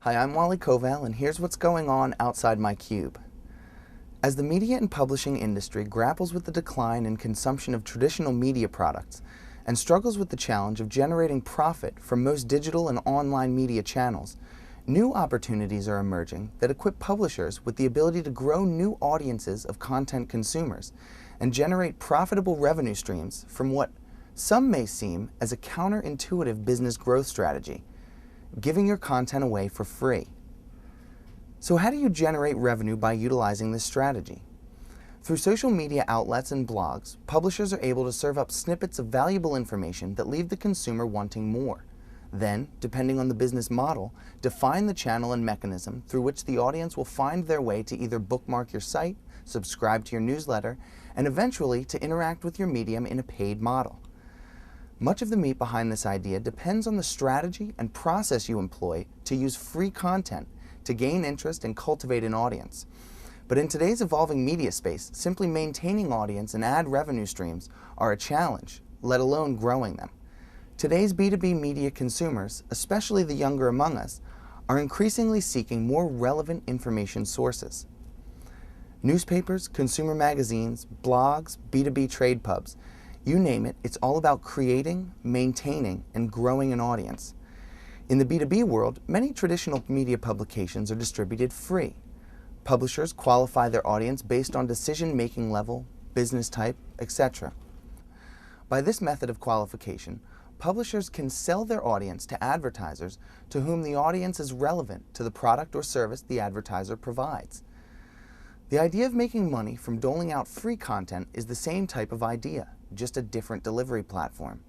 Hi, I'm Wally Koval, and here's what's going on outside my cube. As the media and publishing industry grapples with the decline in consumption of traditional media products and struggles with the challenge of generating profit from most digital and online media channels, new opportunities are emerging that equip publishers with the ability to grow new audiences of content consumers and generate profitable revenue streams from what some may seem as a counterintuitive business growth strategy: giving your content away for free. So how do you generate revenue by utilizing this strategy? Through social media outlets and blogs, publishers are able to serve up snippets of valuable information that leave the consumer wanting more. Then, depending on the business model, define the channel and mechanism through which the audience will find their way to either bookmark your site, subscribe to your newsletter, and eventually to interact with your medium in a paid model. Much of the meat behind this idea depends on the strategy and process you employ to use free content to gain interest and cultivate an audience. But in today's evolving media space, simply maintaining audience and ad revenue streams are a challenge, let alone growing them. Today's B2B media consumers, especially the younger among us, are increasingly seeking more relevant information sources. Newspapers, consumer magazines, blogs, B2B trade pubs, you name it, it's all about creating, maintaining, and growing an audience. In the B2B world, many traditional media publications are distributed free. Publishers qualify their audience based on decision-making level, business type, etc. By this method of qualification, publishers can sell their audience to advertisers to whom the audience is relevant to the product or service the advertiser provides. The idea of making money from doling out free content is the same type of idea, just a different delivery platform.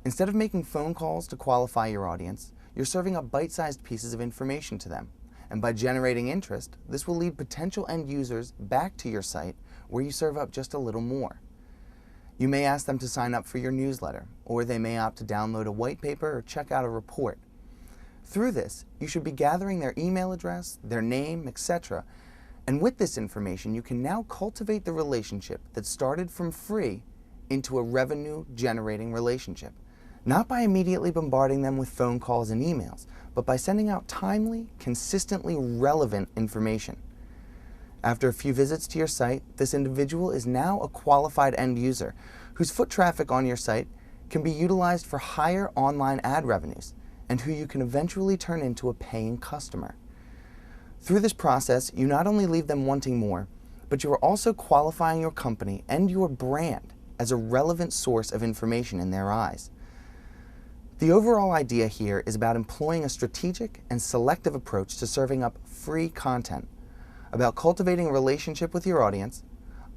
Instead of making phone calls to qualify your audience, you're serving up bite-sized pieces of information to them. And by generating interest, this will lead potential end users back to your site where you serve up just a little more. You may ask them to sign up for your newsletter, or they may opt to download a white paper or check out a report. Through this, you should be gathering their email address, their name, etc. And with this information, you can now cultivate the relationship that started from free into a revenue-generating relationship. Not by immediately bombarding them with phone calls and emails, but by sending out timely, consistently relevant information. After a few visits to your site, this individual is now a qualified end user whose foot traffic on your site can be utilized for higher online ad revenues and who you can eventually turn into a paying customer. Through this process, you not only leave them wanting more, but you are also qualifying your company and your brand as a relevant source of information in their eyes. The overall idea here is about employing a strategic and selective approach to serving up free content, about cultivating a relationship with your audience,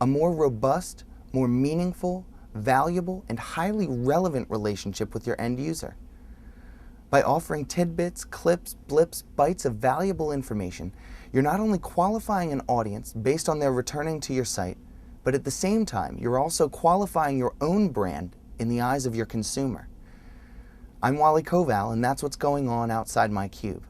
a more robust, more meaningful, valuable, and highly relevant relationship with your end user. By offering tidbits, clips, blips, bites of valuable information, you're not only qualifying an audience based on their returning to your site, but at the same time, you're also qualifying your own brand in the eyes of your consumer. I'm Wally Koval, and that's what's going on outside my cube.